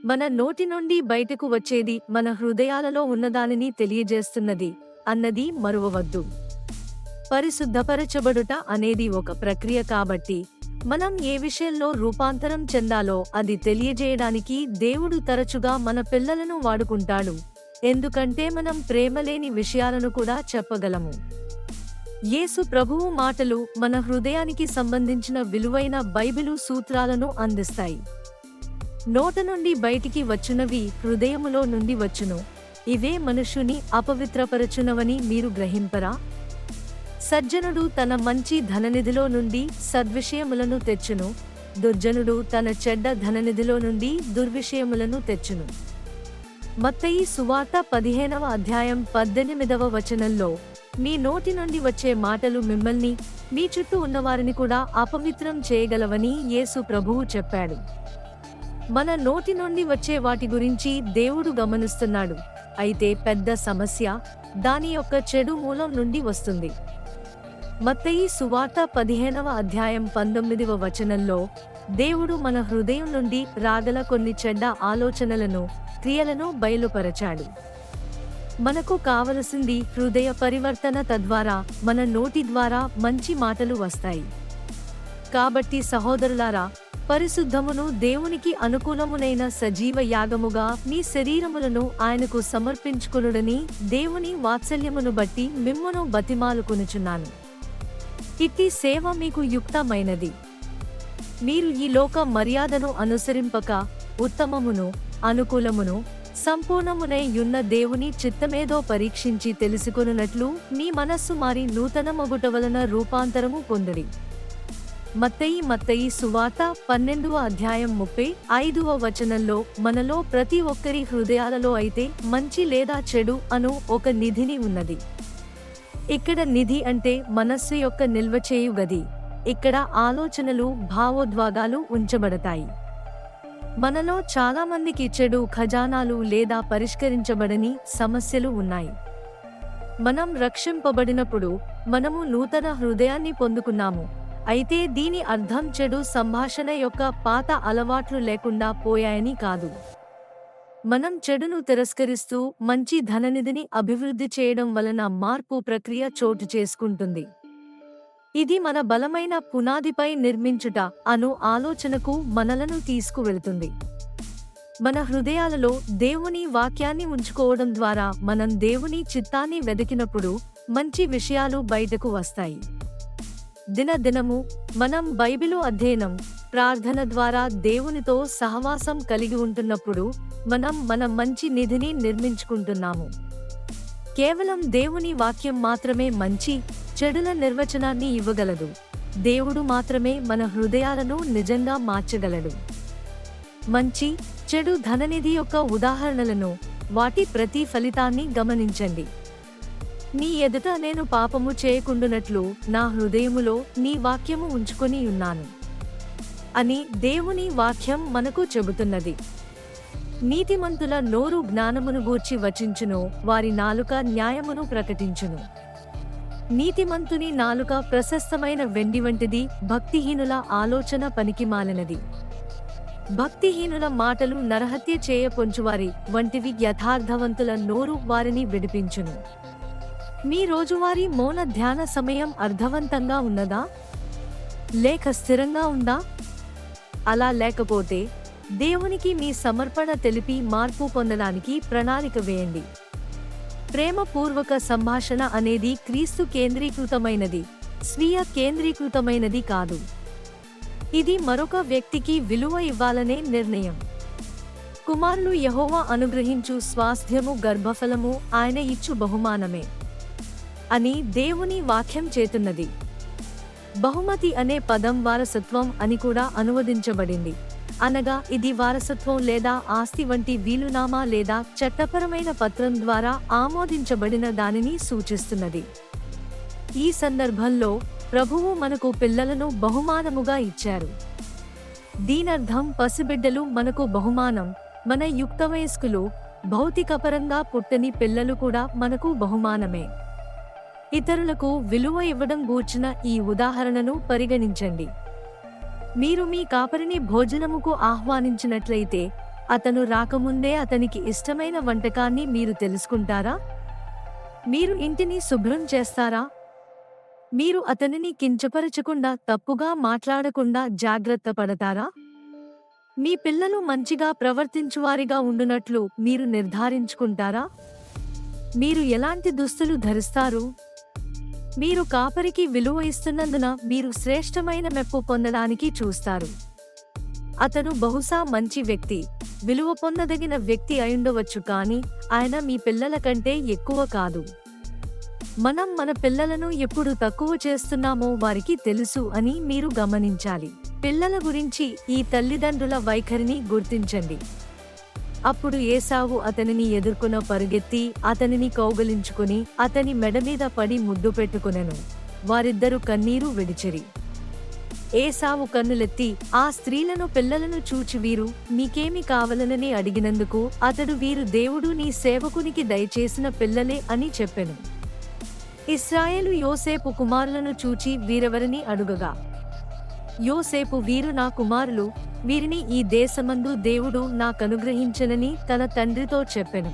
మన నోటి నుండి బయటకు వచ్చేది మన హృదయాలలో ఉన్నదానిని తెలియజేస్తున్నది అన్నది మరువవద్దు. పరిశుద్ధపరచబడుట అనేది ఒక ప్రక్రియ కాబట్టి మనం ఏ విషయంలో రూపాంతరం చెందాలో అది తెలియజేయడానికి దేవుడు తరచుగా మన పిల్లలను వాడుకుంటాడు, ఎందుకంటే మనం ప్రేమలేని విషయాలను కూడా చెప్పగలము. యేసు ప్రభువు మాటలు మన హృదయానికి సంబంధించిన విలువైన బైబిలు సూత్రాలను అందిస్తాయి. నోట నుండి బయటికి వచ్చునవి హృదయములో నుండి వచ్చును, ఇవే మనుష్యుని అపవిత్రపరచునవని మీరు గ్రహింపరా? సజ్జనుడు తన మంచి ధననిధిలో నుండి సద్విషయములను తెచ్చును, దుర్జనుడు తన చెడ్డ ధననిధిలో నుండి దుర్విషయములను తెచ్చును. మత్తయి సువార్త 15వ అధ్యాయం 18వ వచనంలో, మీ నోటి నుండి వచ్చే మాటలు మిమ్మల్ని, మీ చుట్టూ ఉన్నవారిని కూడా అపవిత్రం చేయగలవని యేసు ప్రభువు చెప్పాడు. మన నోటి నుండి వచ్చే వాటి గురించి దేవుడు గమనిస్తున్నాడు. అయితే పెద్ద సమస్య దాని యొక్క చెడు మూలం నుండి వస్తుంది. మత్తయి సువార్త 15వ అధ్యాయం 19వ వచనంలో, దేవుడు మన హృదయం నుండి రాగల కొన్ని చెడ్డ ఆలోచనలను, క్రియలను బయలుపరచాడు. మనకు కావలసింది హృదయ పరివర్తన, తద్వారా మన నోటి ద్వారా మంచి మాటలు వస్తాయి. కాబట్టి సహోదరులారా, పరిశుద్ధమును దేవునికి అనుకూలమునైన సజీవ యాగముగా మీ శరీరములను ఆయనకు సమర్పించుకొనుడని దేవుని వాత్సల్యమును బట్టి మిమ్మును బతిమాలుకొనుచున్నాను. ఇట్టి సేవ మీకు యుక్తమైనది. మీరు ఈ లోక మర్యాదను అనుసరింపక ఉత్తమమును, అనుకూలమును, సంపూర్ణమునై యున్న దేవుని చిత్తమేదో పరీక్షించి తెలుసుకొనున్నట్లు మీ మనస్సు మారి నూతనమగుట వలన రూపాంతరము పొందిరి. మత్తయి సువార్త 12వ అధ్యాయం 35వ వచనంలో, మనలో ప్రతి ఒక్కరి హృదయాలలో అయితే మంచి లేదా చెడు అను ఒక నిధిని ఉన్నది. ఇక్కడ నిధి అంటే మనస్సు యొక్క నిల్వచేయు గది. ఇక్కడ ఆలోచనలు, భావోద్వేగాలు ఉంచబడతాయి. మనలో చాలా మందికి చెడు ఖజానాలు లేదా పరిష్కరించబడని సమస్యలు ఉన్నాయి. మనం రక్షింపబడినప్పుడు మనము నూతన హృదయాన్ని పొందుకున్నాము. అయితే దీని అర్థం చెడు సంభాషణ యొక్క పాత అలవాట్లు లేకుండా పోయాయని కాదు. మనం చెడును తిరస్కరిస్తూ మంచి ధననిధిని అభివృద్ధి చేయడం వలన మార్పు ప్రక్రియ చోటు చేసుకుంటుంది. ఇది మన బలమైన పునాదిపై నిర్మించుట అను ఆలోచనకు మనలను తీసుకువెళుతుంది. మన హృదయాలలో దేవుని వాక్యాన్ని ఉంచుకోవడం ద్వారా మనం దేవుని చిత్తాన్ని వెదికినప్పుడు మంచి విషయాలు బయటకు వస్తాయి. దినదినము మనం బైబిలు అధ్యయనం, ప్రార్థన ద్వారా దేవునితో సహవాసం కలిగి ఉంటున్నప్పుడు మనం మన మంచి నిధిని నిర్మించుకుంటున్నాము. కేవలం దేవుని వాక్యం మాత్రమే మంచి, చెడుల నిర్వచనాన్ని ఇవ్వగలదు. దేవుడు మాత్రమే మన హృదయాలను నిజంగా మార్చగలడు. మంచి, చెడు ధననిధి యొక్క ఉదాహరణలను, వాటి ప్రతి ఫలితాన్ని గమనించండి. నీ ఎదుట నేను పాపము చేయకుండునట్లు నా హృదయములో నీ వాక్యము ఉంచుకొని ఉన్నాను అని దేవుని వాక్యం మనకు చెబుతున్నది. నీతిమంతుల నోరు జ్ఞానమును గూర్చి వచించును, వారి నాలుక న్యాయమును ప్రకటించును. నీతిమంతుని నాలుక ప్రశస్తమైన వెండి వంటిది, భక్తిహీనుల ఆలోచన పనికిమాలినది. భక్తిహీనుల మాటలు నరహత్య చేయ పొంచువారి వంటివి, యథార్థవంతుల నోరు వారిని విడిపించును. మీ రోజువారీ మౌన ధ్యాన సమయం అర్థవంతంగా ఉన్నదా, లేక స్థిరంగా ఉందా? అలా లేకపోతే దేవునికి మీ సమర్పణ తెలిపి మార్పు పొందడానికి ప్రణాళిక వేయండి. ప్రేమపూర్వక సంభాషణ అనేది క్రీస్తు కేంద్రీకృతమైనది, స్వీయ కేంద్రీకృతమైనది కాదు. ఇది మరొక వ్యక్తికి విలువ ఇవ్వాలనే నిర్ణయం. కుమారులు యెహోవా అనుగ్రహించు స్వాస్థ్యము, గర్భఫలము ఆయన ఇచ్చు బహుమానమే అని దేవుని వాక్యం చేతున్నది. బహుమతి అనే పదం వారసత్వం అని కూడా అనువదించబడింది. అనగా ఇది వారసత్వం లేదా ఆస్తి వంటి వీలునామా లేదా చట్టపరమైన పత్రం ద్వారా ఆమోదించబడిన దానిని సూచిస్తున్నది. ఈ సందర్భంలో ప్రభువు మనకు పిల్లలను బహుమానముగా ఇచ్చారు. దీనర్థం పసిబిడ్డలు మనకు బహుమానం, మన యుక్తవయస్కులు, భౌతికపరంగా పుట్టని పిల్లలు కూడా మనకు బహుమానమే. ఇతరులకు విలువ ఇవ్వడం గూర్చిన ఈ ఉదాహరణను పరిగణించండి. మీరు మీ కాపరిని భోజనముకు ఆహ్వానించినట్లయితే అతను రాకముందే అతనికి ఇష్టమైన వంటకాన్ని మీరు తెలుసుకుంటారా? మీరు ఇంటిని శుభ్రం చేస్తారా? మీరు అతనిని కించపరచకుండా తప్పుగా మాట్లాడకుండా జాగ్రత్త పడతారా? మీ పిల్లలు మంచిగా ప్రవర్తించువారిగా ఉండునట్లు మీరు నిర్ధారించుకుంటారా? మీరు ఎలాంటి దుస్తులు ధరిస్తారు? మీరు కాపరికి విలువ ఇస్తున్నందున మీరు శ్రేష్టమైన మెప్పు పొందడానికి చూస్తారు. అతను బహుశా మంచి వ్యక్తి, విలువ పొందదగిన వ్యక్తి అయుండవచ్చు, కానీ ఆయన మీ పిల్లల కంటే ఎక్కువ కాదు. మనం మన పిల్లలను ఎప్పుడు తక్కువ చేస్తున్నామో వారికి తెలుసు అని మీరు గమనించాలి. పిల్లల గురించి ఈ తల్లిదండ్రుల వైఖరిని గుర్తించండి. అప్పుడు ఏశావు అతనిని ఎదుర్కొన పరుగెత్తి అతనిని కౌగలించుకుని అతని మెడమీద పడి ముద్దు పెట్టుకొనెను. వారిద్దరూ కన్నీరు విడిచిరి. ఏశావు కన్నులెత్తి ఆ స్త్రీలను పిల్లలను చూచి వీరు మీకేమి కావలనని అడిగినందుకు అతడు వీరు దేవుడు నీ సేవకునికి దయచేసిన పిల్లలే అని చెప్పెను. ఇశ్రాయేలు యోసేపు కుమారులను చూచి వీరెవరిని అడుగగా, యోసేపు వీరు నా కుమారులు, వీరిని ఈ దేశమందు దేవుడు నాకనుగ్రహించనని తన తండ్రితో చెప్పెను.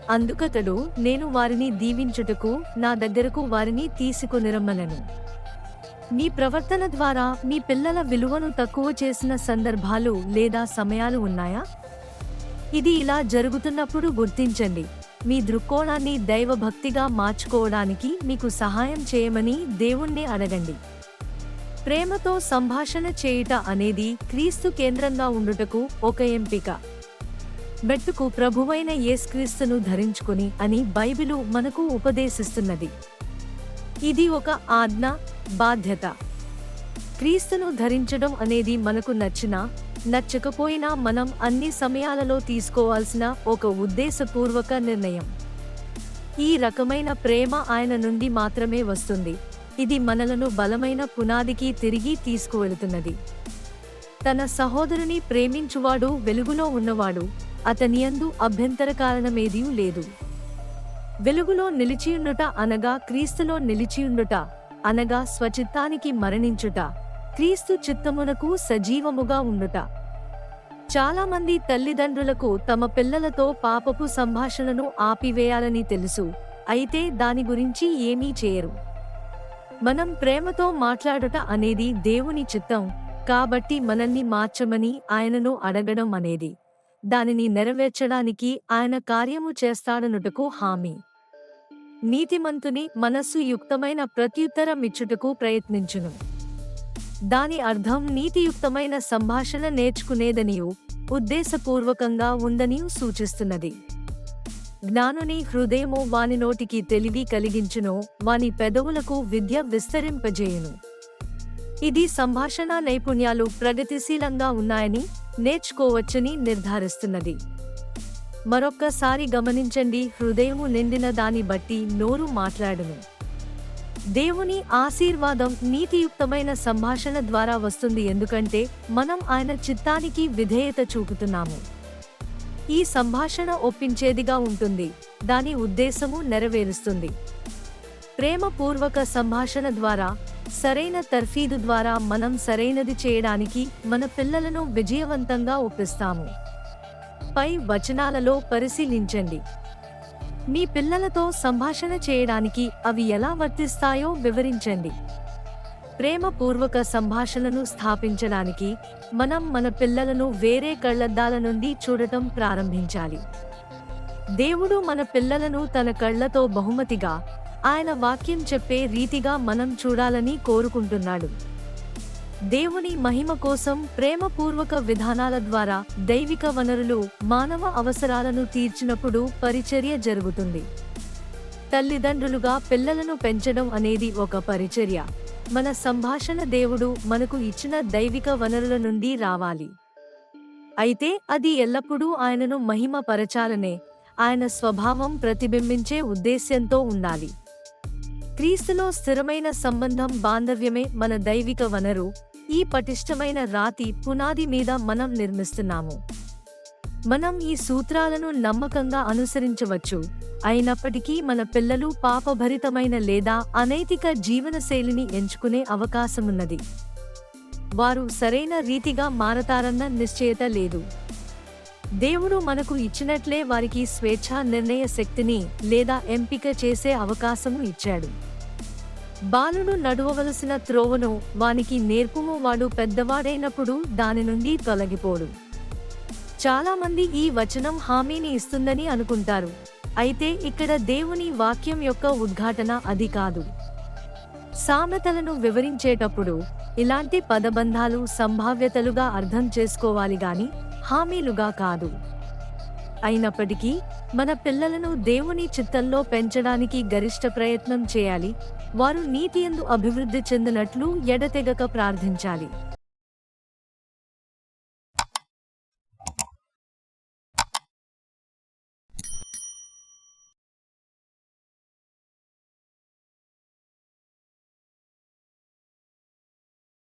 అందుకతడు నేను వారిని దీవించుటకు నా దగ్గరకు వారిని తీసుకొనిరమ్మనెను. మీ ప్రవర్తన ద్వారా మీ పిల్లల విలువను తక్కువ చేసిన సందర్భాలు లేదా సమయాలు ఉన్నాయా? ఇది ఇలా జరుగుతున్నప్పుడు గుర్తించండి. మీ దృక్కోణాన్ని దైవభక్తిగా మార్చుకోవడానికి మీకు సహాయం చేయమని దేవుణ్ణి అడగండి. ప్రేమతో సంభాషణ చేయుట అనేది క్రీస్తు కేంద్రంగా ఉండుటకు ఒక ఎంపిక. మెట్టుకు ప్రభువైన యేసుక్రీస్తును ధరించుకుని అని బైబిలు మనకు ఉపదేశిస్తున్నది. ఇది ఒక ఆజ్ఞ, బాధ్యత. క్రీస్తును ధరించడం అనేది మనకు నచ్చినా నచ్చకపోయినా మనం అన్ని సమయాలలో తీసుకోవాల్సిన ఒక ఉద్దేశపూర్వక నిర్ణయం. ఈ రకమైన ప్రేమ ఆయన నుండి మాత్రమే వస్తుంది. ఇది మనలను బలమైన పునాదికి తిరిగి తీసుకువెళుతున్నది. తన సహోదరుని ప్రేమించువాడు వెలుగులో ఉన్నవాడు, అతనియందు అభ్యంతర కారణమేదీ లేదు. వెలుగులో నిలిచియుండుట అనగా క్రీస్తులో నిలిచియుండుట, అనగా స్వచిత్తానికి మరణించుట, క్రీస్తు చిత్తమునకు సజీవముగా ఉండుట. చాలామంది తల్లిదండ్రులకు తమ పిల్లలతో పాపపు సంభాషణను ఆపివేయాలని తెలుసు, అయితే దాని గురించి ఏమీ చేయరు. మనం ప్రేమతో మాట్లాడుట అనేది దేవుని చిత్తం, కాబట్టి మనల్ని మార్చమని ఆయనను అడగడం అనేది దానిని నెరవేర్చడానికి ఆయన కార్యము చేస్తాడనుటకు హామీ. నీతిమంతుని మనస్సు యుక్తమైన ప్రత్యుత్తరమిచ్చుటకు ప్రయత్నించును. దాని అర్థం నీతియుక్తమైన సంభాషణ నేర్చుకునేదనియు ఉద్దేశపూర్వకంగా ఉందనియు సూచిస్తున్నది. జ్ఞానుని హృదయము వాని నోటికి తెలివి కలిగించును, వాని పెదవులకు విద్య విస్తరింపజేయును. ఇది సంభాషణ నైపుణ్యాలు ప్రగతిశీలంగా ఉన్నాయని, నేర్చుకోవచ్చని నిర్ధారిస్తున్నది. మరొక్కసారి గమనించండి, హృదయము నిండిన దాని బట్టి నోరు మాట్లాడును. దేవుని ఆశీర్వాదం నీతియుక్తమైన సంభాషణ ద్వారా వస్తుంది, ఎందుకంటే మనం ఆయన చిత్తానికి విధేయత చూపుతున్నాము. ఈ సంభాషణ ఒప్పించేదిగా ఉంటుంది, దాని ఉద్దేశము నెరవేరుస్తుంది. ప్రేమపూర్వక సంభాషణ ద్వారా, సరైన తర్ఫీదు ద్వారా మనం సరైనది చేయడానికి మన పిల్లలను విజయవంతంగా ఒప్పిస్తాము. పై వచనాలలో పరిశీలించండి. మీ పిల్లలతో సంభాషణ చేయడానికి అవి ఎలా వర్తిస్తాయో వివరించండి. ప్రేమపూర్వక సంభాషణను స్థాపించడానికి మనం మన పిల్లలను వేరే కళ్లద్దాల నుండి చూడటం ప్రారంభించాలి. దేవుడు మన పిల్లలను తన కళ్లతో బహుమతిగా, ఆయన వాక్యం చెప్పే రీతిగా మనం చూడాలని కోరుకుంటున్నాడు. దేవుని మహిమ కోసం ప్రేమపూర్వక విధానాల ద్వారా దైవిక వనరులు మానవ అవసరాలను తీర్చినప్పుడు పరిచర్య జరుగుతుంది. తల్లిదండ్రులుగా పిల్లలను పెంచడం అనేది ఒక పరిచర్య. మన సంభాషణ దేవుడు మనకు ఇచ్చిన దైవిక వనరుల నుండి రావాలి. అయితే అది ఎల్లప్పుడూ ఆయనను మహిమ పరచాలనే, ఆయన స్వభావం ప్రతిబింబించే ఉద్దేశ్యంతో ఉండాలి. క్రీస్తులో స్థిరమైన సంబంధం, బాంధవ్యమే మన దైవిక వనరు. ఈ పటిష్టమైన రాతి పునాది మీద మనం నిర్మిస్తున్నాము. మనం ఈ సూత్రాలను నమ్మకంగా అనుసరించవచ్చు, అయినప్పటికీ మన పిల్లలు పాపభరితమైన లేదా అనైతిక జీవనశైలిని ఎంచుకునే అవకాశమున్నది. వారు సరైన రీతిగా మారతారన్న నిశ్చయత లేదు. దేవుడు మనకు ఇచ్చినట్లే వారికి స్వేచ్ఛా నిర్ణయ శక్తిని లేదా ఎంపిక చేసే అవకాశము ఇచ్చాడు. బాలుడు నడువవలసిన త్రోవను వానికి నేర్పుము, వాడు పెద్దవాడైనప్పుడు దాని నుండి తొలగిపోడు. చాలామంది ఈ వచనం హామీని ఇస్తుందని అనుకుంటారు, అయితే ఇక్కడ దేవుని వాక్యం యొక్క ఉద్ఘాటన అది కాదు. సామెతలను వివరించేటప్పుడు ఇలాంటి పదబంధాలు సంభావ్యతలుగా అర్థం చేసుకోవాలి గాని హామీలుగా కాదు. అయినప్పటికీ మన పిల్లలను దేవుని చిత్తంలో పెంచడానికి గరిష్ట ప్రయత్నం చేయాలి. వారు నీతియందు అభివృద్ధి చెందినట్లు ఎడతెగక ప్రార్థించాలి.